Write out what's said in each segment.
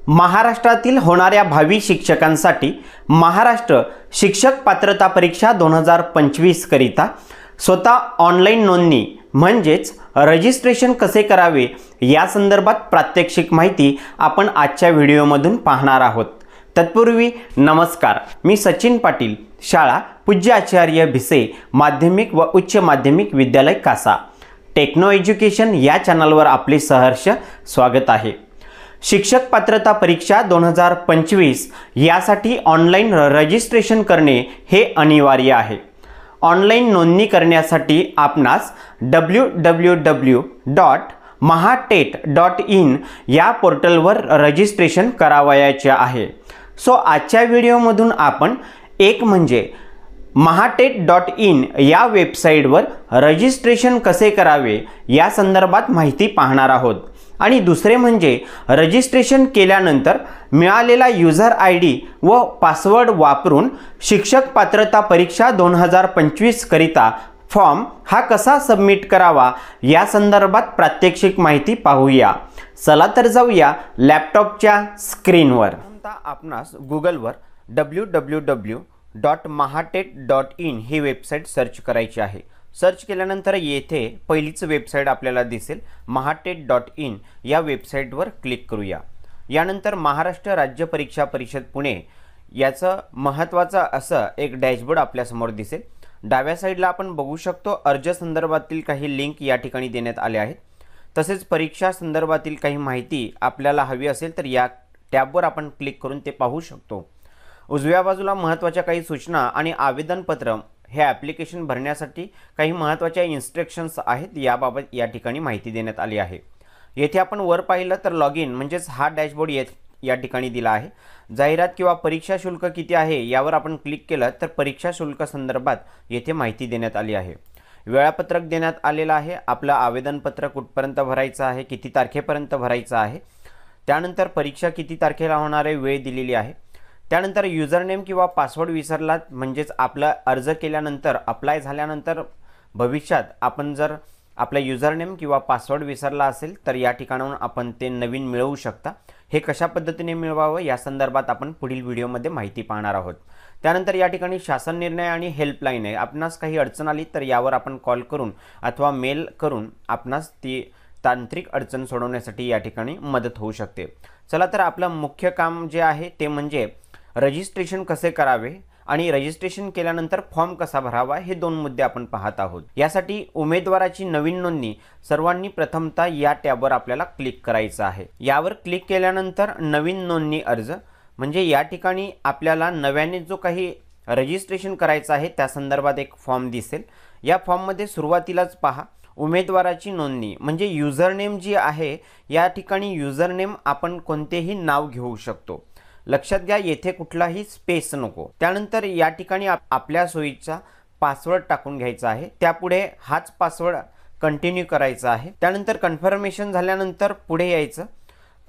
महाराष्ट्रातील होणाऱ्या भावी शिक्षकांसाठी महाराष्ट्र शिक्षक पात्रता परीक्षा 2025 करिता स्वतः ऑनलाईन नोंदणी म्हणजेच रजिस्ट्रेशन कसे करावे या संदर्भात प्रात्यक्षिक माहिती आपण आजच्या व्हिडिओमधून पाहणार आहोत। तत्पूर्वी नमस्कार, मी सचिन पाटील, शाळा पूज्य आचार्य भिसे माध्यमिक व उच्च माध्यमिक विद्यालय कासा, टेक्नो एज्युकेशन या चॅनलवर आपले सहर्ष स्वागत आहे। शिक्षक पात्रता परीक्षा 2025 यासाठी ऑनलाईन रजिस्ट्रेशन करणे हे अनिवार्य आहे। ऑनलाईन नोंदणी करण्यासाठी आपणास www.mahatet.in या पोर्टलवर रजिस्ट्रेशन करावयाचे आहे। सो आजच्या व्हिडिओमधून आपण एक म्हणजे mahatet.in या वेबसाईटवर रजिस्ट्रेशन कसे करावे या संदर्भात माहिती पाहणार आहोत आणि दुसरे म्हणजे रजिस्ट्रेशन केल्यानंतर मिळालेला यूजर आयडी व पासवर्ड वापरून शिक्षक पात्रता परीक्षा 2025 करिता फॉर्म हा कसा सबमिट करावा या संदर्भात प्रात्यक्षिक माहिती पाहूया। चला तर जाऊया लॅपटॉपच्या स्क्रीनवर। आपणास गुगलवर www.mahatet.in ही वेबसाईट सर्च करायची आहे। सर्च केल्यानंतर येथे पहिलीच वेबसाईट आपल्याला दिसेल mahatet.in या वेबसाईटवर क्लिक करूया। यानंतर महाराष्ट्र राज्य परीक्षा परिषद पुणे याचं महत्त्वाचं असं एक डॅशबोर्ड आपल्यासमोर दिसेल। डाव्या साईडला आपण बघू शकतो अर्ज संदर्भातील काही लिंक या ठिकाणी देण्यात आले आहेत। तसेच परीक्षा संदर्भातील काही माहिती आपल्याला हवी असेल तर या टॅबवर आपण क्लिक करून ते पाहू शकतो। उजव्या बाजूला महत्त्वाच्या काही सूचना आणि आवेदनपत्र हे ॲप्लिकेशन भरण्यासाठी काही महत्त्वाच्या इन्स्ट्रक्शन्स आहेत याबाबत या ठिकाणी माहिती देण्यात आली आहे। येथे आपण वर पाहिलं तर लॉग इन म्हणजेच हा डॅशबोर्ड या ठिकाणी दिला आहे। जाहिरात किंवा परीक्षा शुल्क किती आहे यावर आपण क्लिक केलं तर परीक्षा शुल्क संदर्भात येथे माहिती देण्यात आली आहे। वेळापत्रक देण्यात आलेलं आहे, आपलं आवेदनपत्र कुठपर्यंत भरायचं आहे, किती तारखेपर्यंत भरायचं आहे, त्यानंतर परीक्षा किती तारखेला होणार आहे, वेळ दिलेली आहे। त्यानंतर युजरनेम किंवा पासवर्ड विसरलात म्हणजेच आपला अर्ज केल्यानंतर अप्लाय झाल्यानंतर भविष्यात आपण जर आपला युजरनेम किंवा पासवर्ड विसरला असेल तर या ठिकाणाहून आपण ते नवीन मिळवू शकता। हे कशा पद्धतीने मिळवावं या संदर्भात आपण पुढील व्हिडिओमध्ये माहिती पाहणार आहोत। त्यानंतर या ठिकाणी शासन निर्णय आणि हेल्पलाईन आहे। आपणास काही अडचण आली तर यावर आपण कॉल करून अथवा मेल करून आपणास ती तांत्रिक अडचण सोडवण्यासाठी या ठिकाणी मदत होऊ शकते। चला तर आपलं मुख्य काम जे आहे ते म्हणजे रजिस्ट्रेशन कसे करावे आणि रजिस्ट्रेशन केल्यानंतर फॉर्म कसा भरावा हे दोन मुद्दे आपण पाहत आहोत। यासाठी उमेदवाराची नवीन नोंदणी सर्वांनी प्रथमतः या टॅबवर आपल्याला क्लिक करायचं आहे। यावर क्लिक केल्यानंतर नवीन नोंदणी अर्ज म्हणजे या ठिकाणी आपल्याला नव्याने जो काही रजिस्ट्रेशन करायचं आहे त्या संदर्भात एक फॉर्म दिसेल। या फॉर्ममध्ये सुरुवातीलाच पहा उमेदवाराची नोंदणी म्हणजे युजरनेम जी आहे या ठिकाणी युजरनेम आपण कोणतेही नाव घेऊ शकतो। लक्षात घ्या येथे कुठलाही स्पेस नको। त्यानंतर या ठिकाणी आपल्या सोयीचा पासवर्ड टाकून घ्यायचा आहे। त्यापुढे हाच पासवर्ड कंटिन्यू करायचा आहे। त्यानंतर कन्फर्मेशन झाल्यानंतर पुढे यायचं,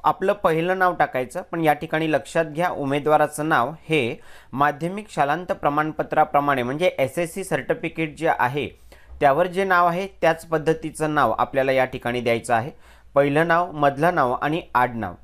आपलं पहिलं नाव टाकायचं। पण या ठिकाणी लक्षात घ्या उमेदवाराचं नाव हे माध्यमिक शालांत प्रमाणपत्राप्रमाणे म्हणजे SSC सर्टिफिकेट जे आहे त्यावर जे नाव आहे त्याच पद्धतीचं नाव आपल्याला या ठिकाणी द्यायचं आहे। पहिलं नाव, मधलं नाव आणि आडनाव।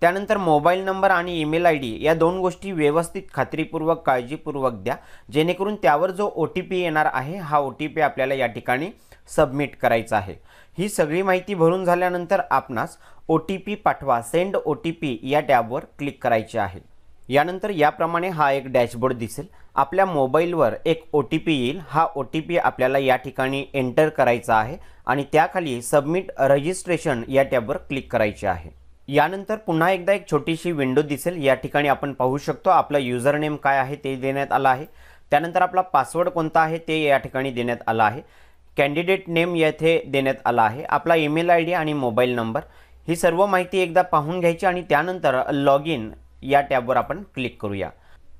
त्यानंतर मोबाईल नंबर आणि ईमेल ID या दोन गोष्टी व्यवस्थित खात्रीपूर्वक काळजीपूर्वक द्या जेणेकरून त्यावर जो OTP येणार आहे हा OTP आपल्याला या ठिकाणी सबमिट करायचा आहे। ही सगळी माहिती भरून झाल्यानंतर आपणास OTP पाठवा सेंड OTP या टॅबवर क्लिक करायचे आहे। यानंतर याप्रमाणे हा एक डॅशबोर्ड दिसेल। आपल्या मोबाईलवर एक OTP येईल, हा OTP आपल्याला या ठिकाणी एंटर करायचा आहे आणि त्याखाली सबमिट रजिस्ट्रेशन या टॅबवर क्लिक करायचे आहे। यानंतर पुन्हा एकदा एक छोटीशी विंडो दिसेल। या ठिकाणी आपण पाहू शकतो आपला युजरनेम काय आहे ते देण्यात आलं आहे। त्यानंतर आपला पासवर्ड कोणता आहे ते या ठिकाणी देण्यात आला आहे। कॅन्डिडेट नेम येथे देण्यात आला आहे। आपला ईमेल ID आणि मोबाईल नंबर ही सर्व माहिती एकदा पाहून घ्यायची आणि त्यानंतर लॉग इन या टॅबवर आपण क्लिक करूया।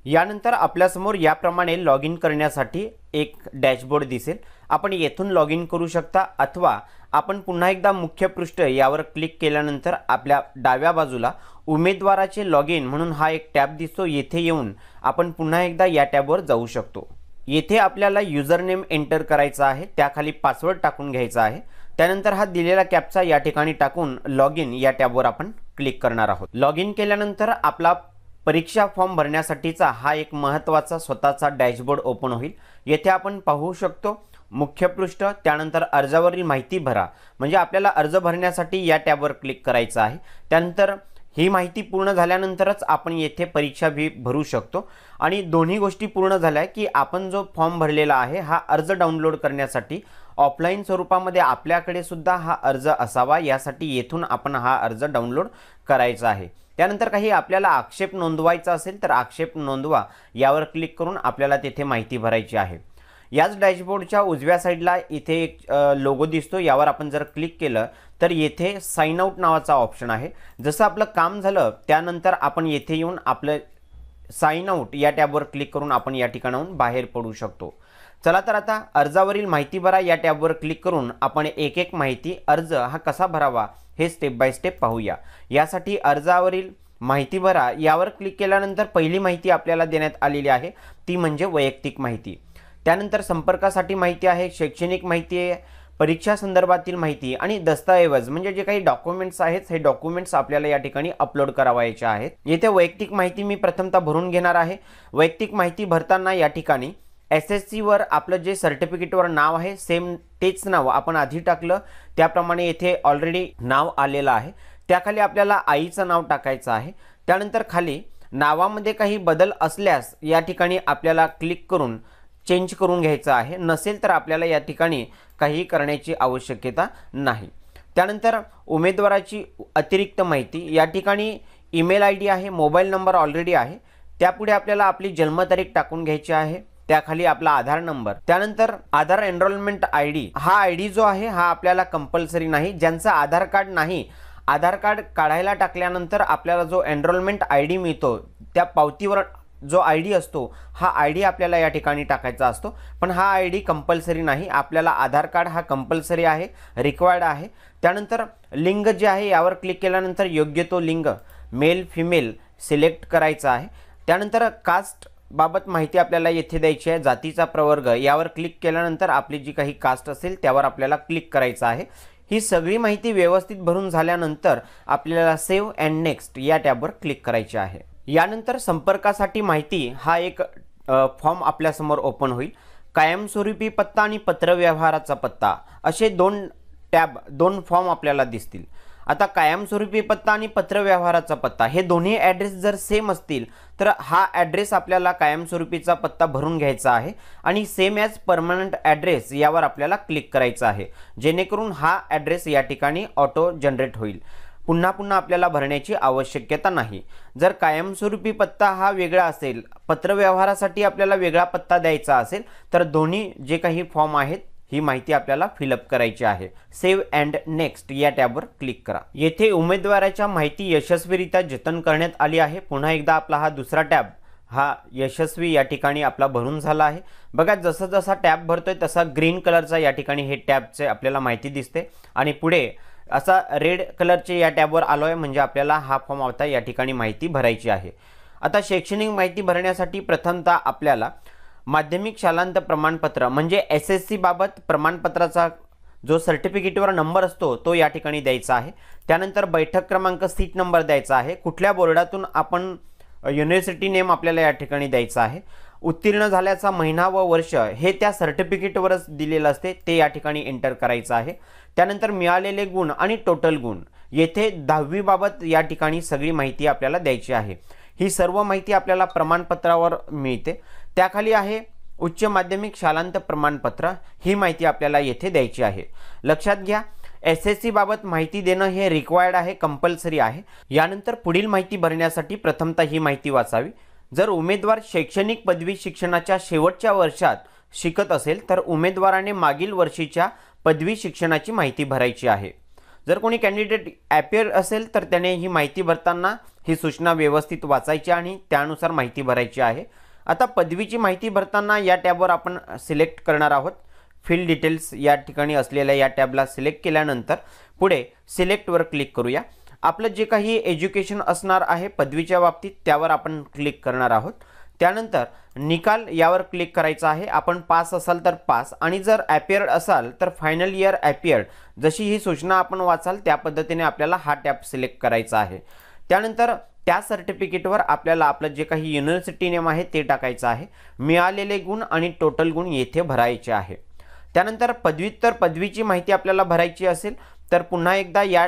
यानंतर आपल्यासमोर याप्रमाणे लॉग इन करण्यासाठी एक डॅशबोर्ड दिसेल। आपण येथून लॉग इन करू शकता अथवा आपण पुन्हा एकदा मुख्य पृष्ठ यावर क्लिक केल्यानंतर आपल्या डाव्या बाजूला उमेदवाराचे लॉग इन म्हणून हा एक टॅब दिसतो। येथे येऊन आपण पुन्हा एकदा या टॅबवर जाऊ शकतो। येथे आपल्याला युजरनेम एंटर करायचा आहे, त्याखाली पासवर्ड टाकून घ्यायचा आहे। त्यानंतर हा दिलेला कॅप्चा या ठिकाणी टाकून लॉग इन या टॅबवर आपण क्लिक करणार आहोत। लॉग इन केल्यानंतर आपला परीक्षा फॉर्म भरण्यासाठीचा हा एक महत्त्वाचा स्वतःचा डॅशबोर्ड ओपन होईल। येथे आपण पाहू शकतो मुख्य पृष्ठ, त्यानंतर अर्जावरील माहिती भरा, म्हणजे आपल्याला अर्ज भरण्यासाठी या टॅबवर क्लिक करायचं आहे। त्यानंतर ही माहिती पूर्ण झाल्यानंतरच आपण येथे परीक्षा फी भरू शकतो। आणि दोन्ही गोष्टी पूर्ण झाल्या की आपण जो फॉर्म भरलेला आहे हा अर्ज डाउनलोड करण्यासाठी ऑफलाईन स्वरूपामध्ये आपल्याकडे सुद्धा हा अर्ज असावा, यासाठी येथून आपण हा अर्ज डाउनलोड करायचा आहे। त्यानंतर काही आपल्याला आक्षेप नोंदवायचा असेल तर आक्षेप नोंदवा यावर क्लिक करून आपल्याला तेथे माहिती भरायची आहे। याच डॅशबोर्डच्या उजव्या साईडला इथे एक लोगो दिसतो, यावर आपण जर क्लिक केलं तर येथे साइन आउट नावाचा ऑप्शन आहे। जसं आपलं काम झालं त्यानंतर आपण येथे येऊन आपलं साइन आउट या टॅबवर क्लिक करून आपण या ठिकाणाहून बाहेर पडू शकतो। चला तर आता अर्जावरील माहिती भरा या टॅबवर क्लिक करून आपण एक एक माहिती अर्ज हा कसा भरावा हे स्टेप बाय स्टेप पाहूया। यासाठी अर्जावरील माहिती भरा यावर क्लिक केल्यानंतर पहिली माहिती आपल्याला देण्यात आलेली आहे ती म्हणजे वैयक्तिक माहिती। त्यानंतर संपर्कासाठी माहिती आहे, शैक्षणिक माहिती आहे, परीक्षा संदर्भातील माहिती आणि दस्तऐवज म्हणजे जे काही डॉक्युमेंट्स आहेत हे डॉक्युमेंट्स आपल्याला या ठिकाणी अपलोड करावायचे आहेत। येथे वैयक्तिक माहिती मी प्रथमतः भरून घेणार आहे। वैयक्तिक माहिती भरताना या ठिकाणी SSC वर आपलं जे सर्टिफिकेटवर नाव आहे सेम तेच नाव आपण आधी टाकलं त्याप्रमाणे येथे ऑलरेडी नाव आलेलं आहे। त्याखाली आपल्याला आईचं नाव टाकायचं आहे। त्यानंतर खाली नावामध्ये काही बदल असल्यास या ठिकाणी आपल्याला क्लिक करून चेंज करून घ्यायचं आहे, नसेल तर आपल्याला या ठिकाणी काही करण्याची आवश्यकता नाही। त्यानंतर उमेदवाराची अतिरिक्त माहिती या ठिकाणी ईमेल ID आहे, मोबाईल नंबर ऑलरेडी आहे, त्यापुढे आपल्याला आपली जन्मतारीख टाकून घ्यायची आहे, त्याखाली आपला आधार नंबर, त्यानंतर आधार एनरोलमेंट ID हा ID जो आहे हा आपल्याला कंपल्सरी नाही। ज्यांचं आधार कार्ड नाही, आधार कार्ड काढायला टाकल्यानंतर आपल्याला जो एनरोलमेंट ID मिळतो त्या पावतीवर जो ID असतो हा ID आपल्याला या ठिकाणी टाकायचा असतो, पण हा ID कंपल्सरी नाही। आपल्याला आधार कार्ड हा कंपल्सरी आहे, रिक्वायर्ड आहे। त्यानंतर लिंग जे आहे यावर क्लिक केल्यानंतर योग्य तो लिंग मेल फिमेल सिलेक्ट करायचा आहे। त्यानंतर कास्ट बाबत माहिती आपल्याला येथे द्यायची आहे, जातीचा प्रवर्ग यावर क्लिक केल्यानंतर आपली जी काही कास्ट असेल त्यावर आपल्याला क्लिक करायचं आहे। ही सगळी माहिती व्यवस्थित भरून झाल्यानंतर आपल्याला सेव्ह अँड नेक्स्ट या टॅबवर क्लिक करायचे आहे। यानंतर संपर्कासाठी माहिती हा एक फॉर्म आपल्यासमोर ओपन होईल। कायमस्वरूपी पत्ता आणि पत्रव्यवहाराचा पत्ता असे दोन फॉर्म आपल्याला दिसतील। आता कायमस्वरूपी पत्ता आणि पत्रव्यवहाराचा पत्ता हे दोन्ही ॲड्रेस जर सेम असतील तर हा ॲड्रेस आपल्याला कायमस्वरूपीचा पत्ता भरून घ्यायचा आहे आणि सेम ॲज परमनंट ॲड्रेस यावर आपल्याला क्लिक करायचं आहे, जेणेकरून हा ॲड्रेस या ठिकाणी ऑटो जनरेट होईल। पुन्हा पुन्हा आपल्याला भरण्याची आवश्यकता नाही। जर कायमस्वरूपी पत्ता हा वेगळा असेल, पत्रव्यवहारासाठी आपल्याला वेगळा पत्ता द्यायचा असेल तर दोन्ही जे काही फॉर्म आहेत ही माहिती आपल्याला फिलअप करायची आहे। सेव्ह अँड नेक्स्ट या टॅबवर क्लिक करा। येथे उमेदवाराच्या माहिती यशस्वीरित्या जतन करण्यात आली आहे। पुन्हा एकदा आपला हा दुसरा टॅब हा यशस्वी या ठिकाणी आपला भरून झाला आहे। बघा जसा जसा टॅब भरतोय तसा ग्रीन कलरचा या ठिकाणी हे टॅबचे आपल्याला माहिती दिसते आणि पुढे असा रेड कलरचे या टॅबवर आलोय, म्हणजे आपल्याला हा फॉर्म आता या ठिकाणी माहिती भरायची आहे। आता शैक्षणिक माहिती भरण्यासाठी प्रथमतः आपल्याला माध्यमिक शालांत प्रमाणपत्र म्हणजे SSC बाबत प्रमाणपत्राचा जो सर्टिफिकेटवर नंबर असतो तो या ठिकाणी द्यायचा आहे। त्यानंतर बैठक क्रमांक सीट नंबर द्यायचा आहे, कुठल्या बोर्डातून आपण युनिव्हर्सिटी नेम आपल्याला या ठिकाणी द्यायचा आहे, उत्तीर्ण झाल्याचा महिना व वर्ष हे त्या सर्टिफिकेटवरच दिलेलं असते ते या ठिकाणी एंटर करायचं आहे। त्यानंतर मिळालेले गुण आणि टोटल गुण येथे 10वी बाबत या ठिकाणी सगळी माहिती आपल्याला द्यायची आहे। ही सर्व माहिती आपल्याला प्रमाणपत्रावर मिळते। त्याखाली आहे उच्च माध्यमिक शालांत प्रमाणपत्र, ही माहिती आपल्याला येथे द्यायची आहे। लक्षात घ्या SSC बाबत माहिती देणं हे रिक्वायर्ड आहे, कंपल्सरी आहे। यानंतर पुढील माहिती भरण्यासाठी प्रथमतः ही माहिती वाचावी। जर उमेदवार शैक्षणिक पदवी शिक्षणाच्या शेवटच्या वर्षात शिकत असेल तर उमेदवाराने मागील वर्षीच्या पदवी शिक्षणाची माहिती भरायची आहे। जर कोणी कॅन्डिडेट ॲपियर असेल तर त्याने ही माहिती भरताना ही सूचना व्यवस्थित वाचायची आणि त्यानुसार माहिती भरायची आहे। आता पदवीची माहिती भरताना या टॅबवर आपण सिलेक्ट करणार आहोत। फील्ड डिटेल्स या ठिकाणी असलेल्या या टॅबला सिलेक्ट केल्यानंतर पुढे सिलेक्टवर क्लिक करूया। आपलं जे काही एज्युकेशन असणार आहे पदवीच्या बाबतीत त्यावर आपण क्लिक करणार आहोत। त्यानंतर निकाल यावर क्लिक करायचा आहे। आपण पास असाल तर पास आणि जर ॲपियर्ड असाल तर फायनल इयर ॲपियर्ड, जशी ही सूचना आपण वाचाल त्या पद्धतीने आपल्याला हा टॅब सिलेक्ट करायचा आहे। त्यानंतर त्या सर्टिफिकेटवर आपल्याला आपलं जे काही युनिव्हर्सिटी नेम आहे ते टाकायचं आहे, मिळालेले गुण आणि टोटल गुण येथे भरायचे आहे। त्यानंतर पदव्युत्तर पदवीची माहिती आपल्याला भरायची असेल तर पुन्हा एकदा या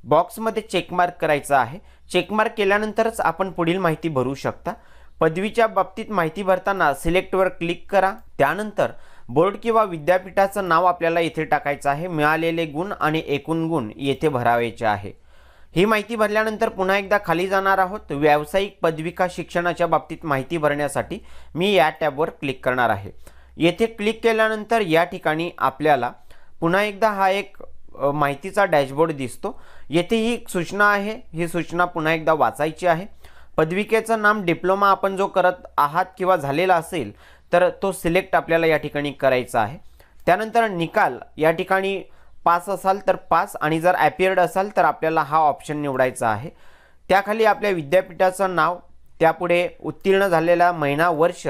बॉक्समध्ये चेकमार्क करायचा आहे। चेकमार्क केल्यानंतरच आपण पुढील माहिती भरू शकता। पदवीच्या बाबतीत माहिती भरताना सिलेक्टवर क्लिक करा। त्यानंतर बोर्ड किंवा विद्यापीठाचं नाव आपल्याला इथे टाकायचं आहे, मिळालेले गुण आणि एकूण गुण येथे भरायचे आहे। ही माहिती भरल्यानंतर पुन्हा एकदा खाली जाणार आहोत। व्यावसायिक पदविका शिक्षणाच्या बाबतीत माहिती भरण्यासाठी मी या टॅबवर क्लिक करणार आहे। येथे क्लिक केल्यानंतर या ठिकाणी आपल्याला पुन्हा एकदा हा एक माहितीचा डॅशबोर्ड दिसतो। येथे ही सूचना आहे, ही सूचना पुन्हा एकदा वाचायची आहे। पदविकेचं नाम डिप्लोमा आपण जो करत आहात किंवा झालेला असेल तर तो सिलेक्ट आपल्याला या ठिकाणी करायचा आहे। त्यानंतर निकाल या ठिकाणी पास असाल तर पास आणि जर ॲपियर्ड असाल तर आपल्याला हा ऑप्शन निवडायचा आहे। त्याखाली आपल्या विद्यापीठाचं नाव, त्यापुढे उत्तीर्ण झालेला महिना, वर्ष,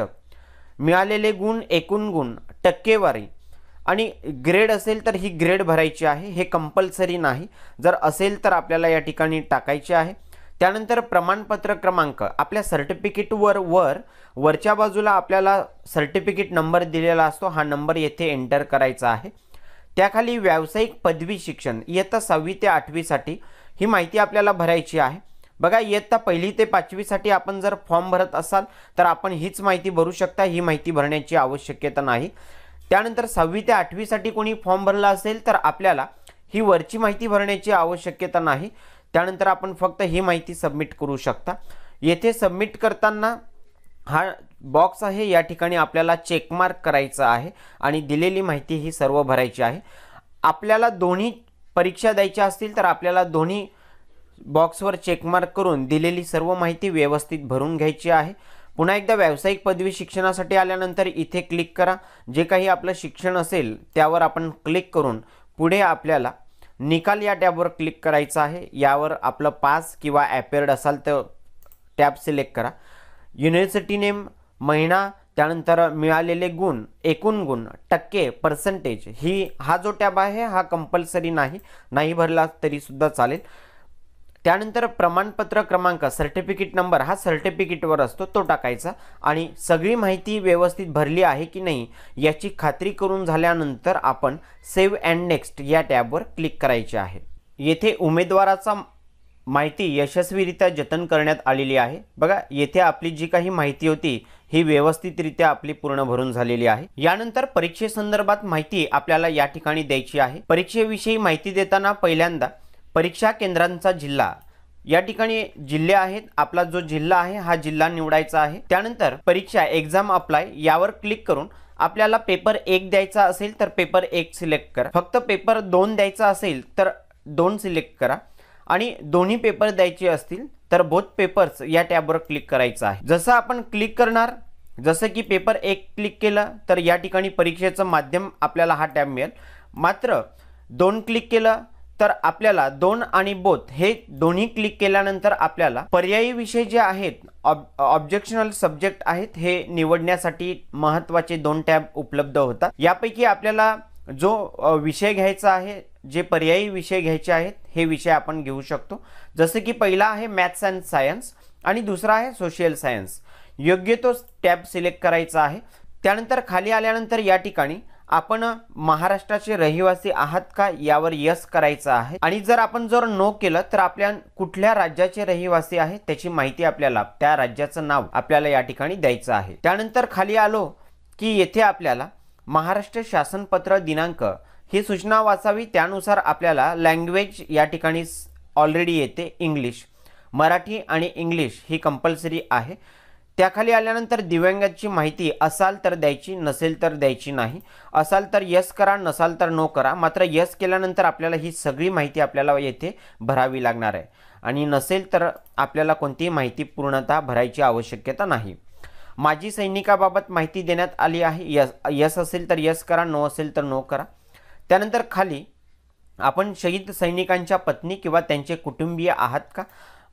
मिळालेले गुण, एकूण गुण, टक्केवारी आणि ग्रेड असेल तर ही ग्रेड भरायची आहे। हे कंपल्सरी नाही, जर असेल तर आपल्याला या ठिकाणी टाकायचे आहे। त्यानंतर प्रमाणपत्र क्रमांक, आपल्या सर्टिफिकेटवर वरच्या बाजूला आपल्याला सर्टिफिकेट नंबर दिलेला असतो, हा नंबर येथे एंटर करायचा आहे। त्याखाली व्यावसायिक पदवी शिक्षण इयत्ता 6वी ते 8वी साठी ही माहिती आपल्याला भरायची आहे। बघा, इयत्ता 1ली ते 5वी साठी आपण जर फॉर्म भरत असाल तर आपण हीच माहिती भरू शकता, ही माहिती भरण्याची आवश्यकता नाही। त्यानंतर 6वी ते 8वी साठी कोणी फॉर्म भरला असेल तर आपल्याला ही वरची माहिती भरण्याची आवश्यकता नाही। त्यानंतर आपण फक्त ही माहिती सबमिट करू शकता। येथे सबमिट करताना हा बॉक्स आहे, या ठिकाणी आपल्याला चेकमार्क करायचा आहे आणि दिलेली माहिती ही सर्व भरायची आहे। आपल्याला दोन्ही परीक्षा द्यायच्या असतील तर आपल्याला दोन्ही बॉक्सवर चेकमार्क करून दिलेली सर्व माहिती व्यवस्थित भरून घ्यायची आहे। पुन्हा एकदा व्यावसायिक पदवी शिक्षणासाठी आल्यानंतर इथे क्लिक करा। जे काही आपलं शिक्षण असेल त्यावर आपण क्लिक करून पुढे आपल्याला निकाल या टॅबवर क्लिक करायचं आहे। यावर आपलं पास किंवा ॲपियर्ड असाल तर टॅब सिलेक्ट करा। युनिव्हर्सिटी नेम, महिना, त्यानंतर मिळालेले गुण, एकूण गुण, टक्के, पर्सेंटेज, हा जो टॅब आहे हा कंपल्सरी नाही भरला तरी सुद्धा चालेल। त्यानंतर प्रमाणपत्र क्रमांक, सर्टिफिकेट नंबर, हा सर्टिफिकेटवर असतो तो टाकायचा आणि सगळी माहिती व्यवस्थित भरली आहे की नाही याची खात्री करून झाल्यानंतर आपण सेव्ह अँड नेक्स्ट या टॅबवर क्लिक करायचे आहे। येथे उमेदवाराचा माहिती यशस्वीरित्या जतन करण्यात आलेली आहे। बघा, येथे आपली जी काही माहिती होती ही व्यवस्थितरित्या आपली पूर्ण भरून झालेली आहे। यानंतर परीक्षेसंदर्भात माहिती आपल्याला या ठिकाणी द्यायची आहे। परीक्षेविषयी माहिती देताना पहिल्यांदा परीक्षा केंद्रांचा जिल्हा, या ठिकाणी जिल्हे आहेत, आपला जो जिल्हा आहे हा जिल्हा निवडायचा आहे। त्यानंतर परीक्षा एक्झाम अप्लाय यावर क्लिक करून आपल्याला पेपर 1 द्यायचा असेल तर पेपर 1 सिलेक्ट करा। फक्त पेपर 2 द्यायचा असेल तर 2 सिलेक्ट करा आणि दोन्ही पेपर द्यायचे असतील तर बोथ पेपर्स या टॅबवर क्लिक करायचं आहे। जसं आपण क्लिक करणार, जसं की पेपर 1 क्लिक केलं तर या ठिकाणी परीक्षेचं माध्यम आपल्याला हा टॅब मिळेल। मात्र 2 क्लिक केलं तर आपल्याला 2 आणि बोथ हे दोन्ही क्लिक केल्यानंतर आपल्याला पर्यायी विषय जे आहेत, ऑब्जेक्शनल सब्जेक्ट आहेत, हे निवडण्यासाठी महत्त्वाचे 2 टॅब उपलब्ध होतात। यापैकी आपल्याला जो विषय घ्यायचा आहे, जे पर्यायी विषय घ्यायचे आहेत हे विषय आपण घेऊ शकतो। जसे की पहिला आहे मॅथ्स अँड सायन्स आणि दुसरा आहे सोशल सायन्स। योग्य तो टॅब सिलेक्ट करायचा आहे। त्यानंतर खाली आल्यानंतर या ठिकाणी आपण महाराष्ट्राचे रहिवासी आहात का यावर यस करायचं आहे आणि जर आपण नो केलं तर आपल्या कुठल्या राज्याचे रहिवासी आहे त्याची माहिती आपल्याला, त्या राज्याचं नाव आपल्याला या ठिकाणी द्यायचं आहे। त्यानंतर खाली आलो की येथे आपल्याला महाराष्ट्र शासनपत्र दिनांक ही सूचना वाचावी, त्यानुसार आपल्याला लँग्वेज या ठिकाणी ऑलरेडी येते इंग्लिश, मराठी आणि इंग्लिश ही कंपल्सरी आहे। त्याखाली आल्यानंतर दिव्यांगाची माहिती असाल तर द्यायची, नसेल तर द्यायची नाही। असाल तर यस करा, नसाल तर नो करा। मात्र यस केल्यानंतर आपल्याला ही सगळी माहिती आपल्याला येथे भरावी लागणार आहे आणि नसेल तर आपल्याला कोणतीही माहिती पूर्णतः भरायची आवश्यकता नाही। माजी सैनिकाबाबत माहिती देण्यात आली आहे, यस असेल तर यस करा, नो असेल तर नो करा। त्यानंतर खाली आपण शहीद सैनिकांच्या पत्नी किंवा त्यांचे कुटुंबीय आहात का,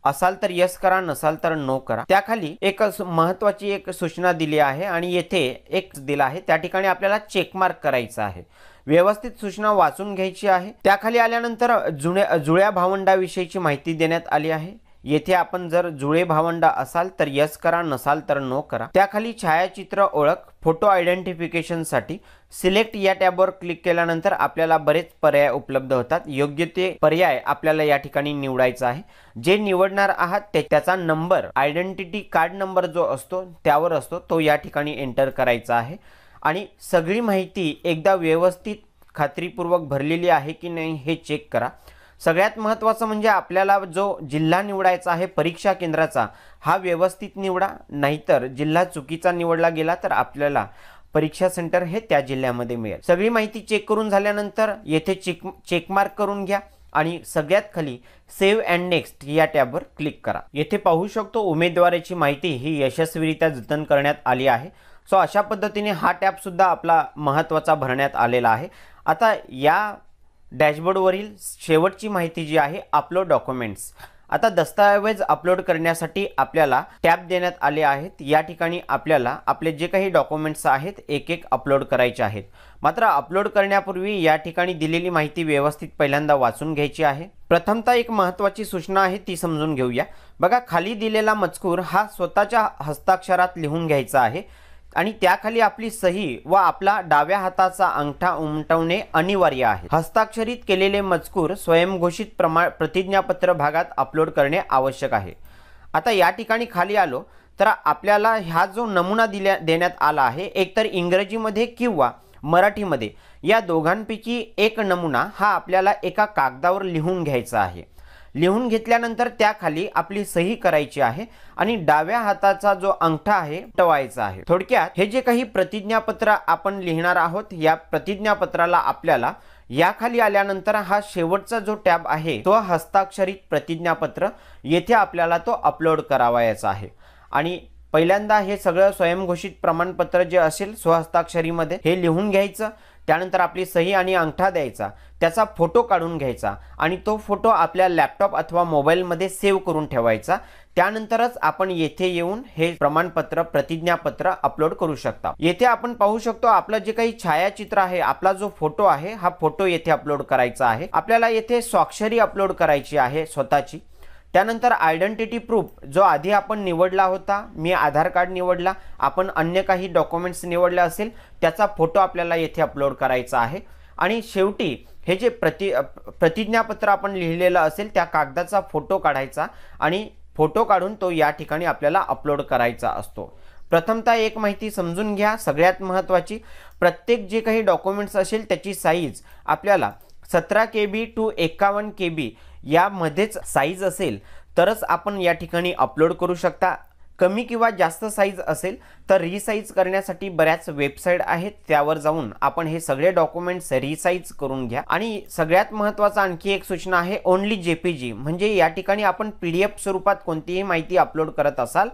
असाल तर यस करा, नसाल तर नो करा। त्याखाली एक महत्त्वाची एक सूचना दिली आहे आणि येथे एक दिला आहे, त्या ठिकाणी आपल्याला चेक मार्क करायचा आहे। व्यवस्थित सूचना वाचून घ्यायची आहे। त्याखाली आल्यानंतर जुळ्या भावंडाविषयीची माहिती देण्यात आली आहे। येथे आपण जर जुळे भावंड असाल तर यस करा, नसाल तर नो करा। त्याखाली छायाचित्र ओळख फोटो आयडेंटिफिकेशनसाठी सिलेक्ट या टॅबवर क्लिक केल्यानंतर आपल्याला बरेच पर्याय उपलब्ध होतात। योग्य ते पर्याय आपल्याला या ठिकाणी निवडायचा आहे। जे निवडणार आहात त्याचा नंबर, आयडेंटिटी कार्ड नंबर जो असतो त्यावर असतो, तो या ठिकाणी एंटर करायचा आहे आणि सगळी माहिती एकदा व्यवस्थित खात्रीपूर्वक भरलेली आहे की नाही हे चेक करा। सगळ्यात महत्त्वाचं म्हणजे आपल्याला जो जिल्हा निवडायचा आहे परीक्षा केंद्राचा, हा व्यवस्थित निवडा, नाहीतर जिल्हा चुकीचा निवडला गेला तर आपल्याला परीक्षा सेंटर हे त्या जिल्ह्यामध्ये मिळेल। सगळी माहिती चेक करून झाल्यानंतर येथे चेक मार्क करून घ्या आणि सगळ्यात खाली सेव्ह अँड नेक्स्ट या टॅबवर क्लिक करा। येथे पाहू शकतो उमेदवाराची माहिती ही यशस्वीरित्या जतन करण्यात आली आहे। सो अशा पद्धतीने हा टॅब सुद्धा आपला महत्त्वाचा भरण्यात आलेला आहे। आता या डॅशबोर्डवरील शेवटची माहिती जी आहे अपलोड डॉक्युमेंट्स। आता दस्तऐवज अपलोड करण्यासाठी आपल्याला टॅब देण्यात आले आहेत। या ठिकाणी आपल्याला आपले जे काही डॉक्युमेंट्स आहेत एक एक अपलोड करायचे आहेत। मात्र अपलोड करण्यापूर्वी या ठिकाणी दिलेली माहिती व्यवस्थित पहिल्यांदा वाचून घ्यायची आहे। प्रथमतः एक महत्त्वाची सूचना आहे ती समजून घेऊया। बघा, खाली दिलेला मजकूर हा स्वतःच्या हस्ताक्षरात लिहून घ्यायचा आहे आणि त्याखाली आपली सही व आपला डाव्या हाताचा अंगठा उमटवणे अनिवार्य आहे। हस्ताक्षरित केलेले मजकूर स्वयंघोषित प्रतिज्ञापत्र भागात अपलोड करणे आवश्यक आहे। आता या ठिकाणी खाली आलो तर आपल्याला हा जो नमुना देण्यात आला आहे, एकतर इंग्रजीमध्ये किंवा मराठीमध्ये, या दोघांपैकी एक नमुना हा आपल्याला एका कागदावर लिहून घ्यायचा आहे। लिहून घेतल्यानंतर त्याखाली आपली सही करायची आहे आणि डाव्या हाताचा जो अंगठा आहे उमटवायचा आहे। थोडक्यात हे जे काही प्रतिज्ञापत्र आपण लिहिणार आहोत, या प्रतिज्ञापत्राला आपल्याला या खाली आल्यानंतर हा शेवटचा जो टॅब आहे तो हस्ताक्षरित प्रतिज्ञापत्र, येथे आपल्याला तो अपलोड करावायचा आहे। आणि पहिल्यांदा हे सगळं स्वयंघोषित प्रमाणपत्र जे असेल स्वहस्ताक्षरीमध्ये हे लिहून घ्यायचं। त्यानंतर आपली सही आणि अंगठा द्यायचा, त्याचा फोटो काढून घ्यायचा आणि तो फोटो आपल्या लॅपटॉप अथवा मोबाईलमध्ये सेव्ह करून ठेवायचा। त्यानंतरच आपण येथे येऊन हे प्रमाणपत्र प्रतिज्ञापत्र अपलोड करू शकता। येथे आपण पाहू शकतो आपलं जे काही छायाचित्र आहे, आपला जो फोटो आहे, हा फोटो येथे अपलोड करायचा आहे। आपल्याला येथे स्वाक्षरी अपलोड करायची आहे स्वतःची। त्यानंतर आयडेंटिटी प्रूफ जो आधी आपण निवडला होता, मी आधार कार्ड निवडला, आपण अन्य काही डॉक्युमेंट्स निवडले असेल त्याचा फोटो आपल्याला येथे अपलोड करायचा आहे। आणि शेवटी हे जे प्रतिज्ञापत्र आपण लिहिलेलं असेल त्या कागदाचा फोटो काढायचा आणि फोटो काढून तो या ठिकाणी आपल्याला अपलोड करायचा असतो। प्रथमतः एक माहिती समजून घ्या, सगळ्यात महत्त्वाची, प्रत्येक जे काही डॉक्युमेंट्स असेल त्याची साईज आपल्याला 17 KB to 51 KB यामध्येच साईज असेल तरच आपण या ठिकाणी अपलोड करू शकता। कमी किंवा जास्त साईज असेल तर रिसाईज करण्यासाठी बऱ्याच वेबसाईट आहेत, त्यावर जाऊन आपण हे सगळे डॉक्युमेंट्स रिसाईज करून घ्या। आणि सगळ्यात महत्त्वाचा आणखी एक सूचना आहे, ओनली JPG, म्हणजे या ठिकाणी आपण PDF स्वरूपात कोणतीही माहिती अपलोड करत असाल,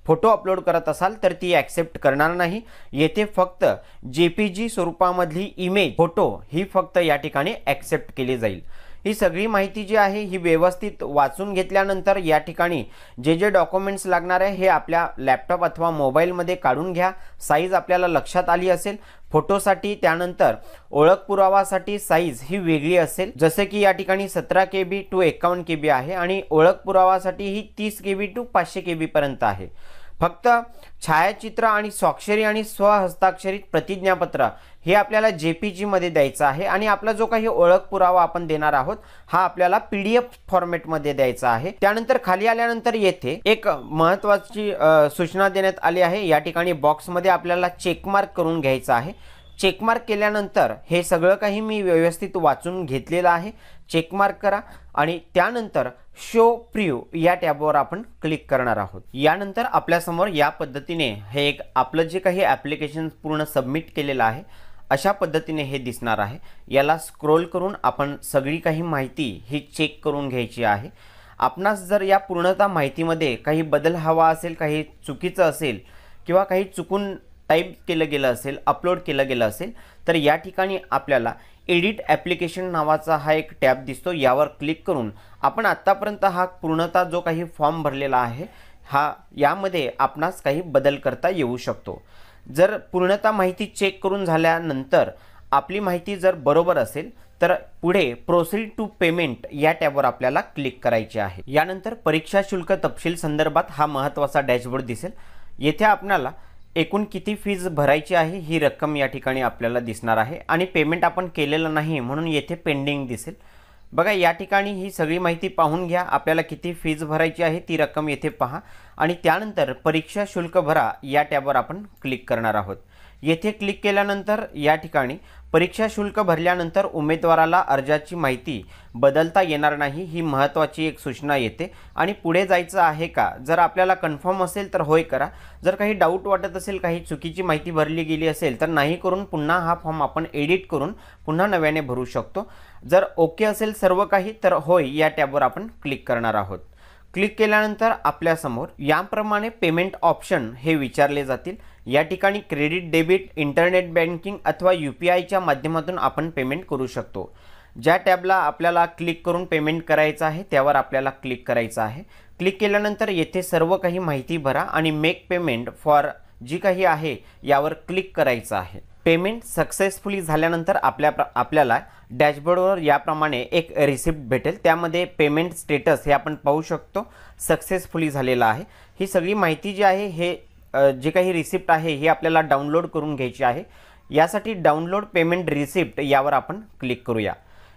फोटो अपलोड करत असाल तर ती ॲक्सेप्ट करणार नाही। येथे फक्त JPG स्वरूपामधली इमेज, फोटो ही फक्त या ठिकाणी ॲक्सेप्ट केली जाईल। ही सगळी माहिती जी आहे ही व्यवस्थित वाचून घेतल्यानंतर या ठिकाणी जे जे डॉक्युमेंट्स लागणार आहे हे आपल्या लॅपटॉप अथवा मोबाईलमध्ये काढून घ्या। साईज आपल्याला लक्षात आली असेल। फोटोसाठी त्यानंतर ओळख पुरावासाठी साईज ही वेगळी असेल, जसे की या ठिकाणी 17 KB to 51 KB आहे आणि ओळख पुरावासाठी ही 30 KB to 500 KB पर्यंत आहे। फक्त छायाचित्र आणि स्वाक्षरी आणि स्वहस्ताक्षरित प्रतिज्ञापत्र हे आपल्याला JPG मध्ये द्यायचं आहे आणि आपला जो काही ओळख पुरावा आपण देणार आहोत हा आपल्याला PDF फॉर्मॅटमध्ये द्यायचा आहे। त्यानंतर खाली आल्यानंतर येथे एक महत्त्वाची सूचना देण्यात आली आहे। या ठिकाणी बॉक्समध्ये आपल्याला चेक मार्क करून घ्यायचा आहे। चेक मार्क केल्यानंतर हे सगळं काही मी व्यवस्थित वाचून घेतलेलं आहे, चेक मार्क करा आणि त्यानंतर शो प्रिव्ह्यू या टॅबवर आपण क्लिक करणार आहोत। यानंतर आपल्यासमोर या पद्धतीने हे एक आपलं जे काही ॲप्लिकेशन पूर्ण सबमिट केलेलं आहे अशा पद्धतीने हे दिसणार आहे। याला स्क्रोल करून आपण सगळी काही माहिती ही चेक करून घ्यायची आहे। आपणास जर या पूर्णतः माहितीमध्ये काही बदल हवा असेल, काही चुकीचं असेल किंवा काही चुकून टाईप केलं गेलं असेल, अपलोड केलं गेलं असेल तर या ठिकाणी आपल्याला एडिट ॲप्लिकेशन नावाचा हा एक टॅब दिसतो, यावर क्लिक करून आपण आत्तापर्यंत हा पूर्णतः जो काही फॉर्म भरलेला आहे यामध्ये आपणास काही बदल करता येऊ शकतो। जर पूर्णतः माहिती चेक करून झाल्यानंतर आपली माहिती जर बरोबर असेल तर पुढे प्रोसीड टू पेमेंट या टॅबवर आपल्याला क्लिक करायचे आहे। यानंतर परीक्षा शुल्क तपशील संदर्भात हा महत्त्वाचा डॅशबोर्ड दिसेल। येथे आपल्याला एकूण किती फीज भरायची आहे ही रक्कम या ठिकाणी आपल्याला दिसणार आहे आणि पेमेंट आपण केलेलं नाही म्हणून येथे पेंडिंग दिसेल। बघा या ठिकाणी ही सगळी माहिती पाहून घ्या, आपल्याला किती फीज भरायची आहे ती रक्कम येथे पहा आणि त्यानंतर परीक्षा शुल्क भरा या टॅबवर आपण क्लिक करणार आहोत। येथे क्लिक केल्यानंतर या ठिकाणी परीक्षा शुल्क भरल्यानंतर उमेदवाराला अर्जाची माहिती बदलता येणार नाही ही महत्त्वाची एक सूचना येते आणि पुढे जायचं आहे का, जर आपल्याला कन्फर्म असेल तर होय करा, जर काही डाऊट वाटत असेल, काही चुकीची माहिती भरली गेली असेल तर नाही करून पुन्हा हा फॉर्म आपण एडिट करून पुन्हा नव्याने भरू शकतो। जर ओके असेल सर्व काही तर होय या टॅबवर आपण क्लिक करणार आहोत। क्लिक केल्यानंतर आपल्यासमोर याप्रमाणे पेमेंट ऑप्शन हे विचारले जातील। या ठिकाणी क्रेडिट, डेबिट, इंटरनेट बँकिंग अथवा UPIच्या माध्यमातून आपण पेमेंट करू शकतो। ज्या टॅबला आपल्याला क्लिक करून पेमेंट करायचं आहे त्यावर आपल्याला क्लिक करायचं आहे। क्लिक केल्यानंतर येथे सर्व काही माहिती भरा आणि मेक पेमेंट फॉर जी काही आहे यावर क्लिक करायचं आहे। पेमेंट सक्सेसफुली झाल्यानंतर आपल्याला डॅशबोर्डवर याप्रमाणे एक रिसिप्ट भेटेल, त्यामध्ये पेमेंट स्टेटस हे आपण पाहू शकतो सक्सेसफुली झालेला आहे। ही सगळी माहिती जी आहे हे जे काही रिसिप्ट आहे हे आपल्याला डाउनलोड करून घ्यायची आहे। यासाठी डाउनलोड पेमेंट रिसिप्ट यावर आपण क्लिक करूया।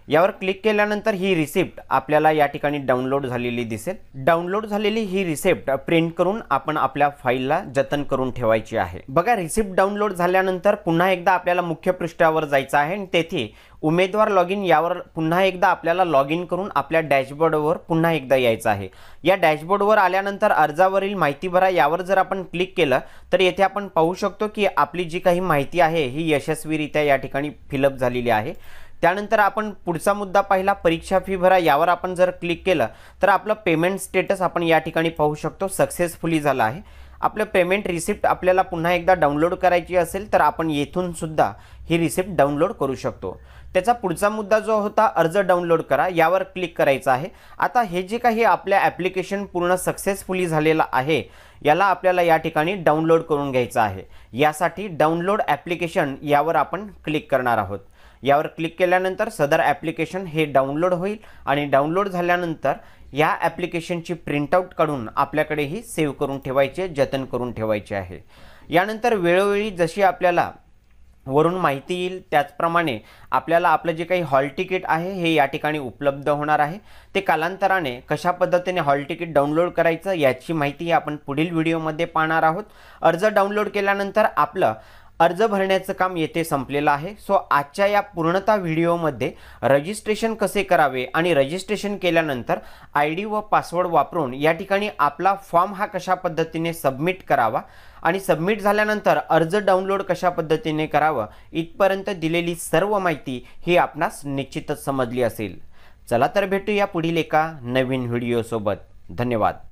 यावर क्लिक केल्यानंतर ही रिसिप्ट आपल्याला या ठिकाणी डाउनलोड झालेली दिसेल। डाउनलोड झालेली ही रिसिप्ट प्रिंट करून आपण आपल्या फाईलला जतन करून ठेवायची आहे। बघा रिसिप्ट डाउनलोड झाल्यानंतर पुन्हा एकदा आपल्याला मुख्य पृष्ठावर जायचं आहे आणि तेथे उमेदवार लॉग इन यावर पुन्हा एकदा आपल्याला लॉग इन करून आपल्या डॅशबोर्डवर पुन्हा एकदा यायचं आहे। या डॅशबोर्डवर आल्यानंतर अर्जावरील माहिती भरा यावर जर आपण क्लिक केलं तर येथे आपण पाहू शकतो की आपली जी काही माहिती आहे ही यशस्वीरित्या या ठिकाणी फिलअप झालेली आहे। त्यानंतर आपण पुढचा मुद्दा पाहिला परीक्षा फी भरा, यावर आपण जर क्लिक केलं तर आपलं पेमेंट स्टेटस आपण या ठिकाणी पाहू शकतो सक्सेसफुली झालं आहे। आपलं पेमेंट रिसिप्ट आपल्याला पुन्हा एकदा डाउनलोड करायची असेल तर आपण येथून सुद्धा ही रिसिप्ट डाउनलोड करू शकतो। त्याचा पुढचा मुद्दा जो होता अर्ज डाउनलोड करा यावर क्लिक करायचं आहे। आता हे जे काही आपल्या ॲप्लिकेशन पूर्ण सक्सेसफुली झालेलं आहे याला आपल्याला या ठिकाणी डाउनलोड करून घ्यायचं आहे। यासाठी डाउनलोड ॲप्लिकेशन यावर आपण क्लिक करणार आहोत। यावर क्लिक केल्यानंतर सदर ॲप्लिकेशन हे डाउनलोड होईल आणि डाउनलोड झाल्यानंतर या ॲप्लिकेशनची प्रिंटआउट काढून आपल्याकडेही सेव्ह करून ठेवायचे, जतन करून ठेवायचे आहे। यानंतर वेळोवेळी जशी आपल्याला वरून माहिती येईल त्याचप्रमाणे आपल्याला आपलं जे काही हॉल तिकीट आहे हे या ठिकाणी उपलब्ध होणार आहे। ते कालांतराने कशा पद्धतीने हॉल तिकीट डाउनलोड करायचं याची माहिती आपण पुढील व्हिडिओमध्ये पाहणार आहोत। अर्ज डाउनलोड केल्यानंतर आपलं अर्ज भरण्याचं काम येथे संपलेलं आहे। सो आजच्या या पूर्णतः व्हिडिओमध्ये रजिस्ट्रेशन कसे करावे आणि रजिस्ट्रेशन केल्यानंतर ID व पासवर्ड वापरून या ठिकाणी आपला फॉर्म हा कशा पद्धतीने सबमिट करावा आणि सबमिट झाल्यानंतर अर्ज डाउनलोड कशा पद्धतीने करावं इथपर्यंत दिलेली सर्व माहिती ही आपणास निश्चितच समजली असेल। चला तर भेटूया पुढील एका नवीन व्हिडिओ सोबत। धन्यवाद।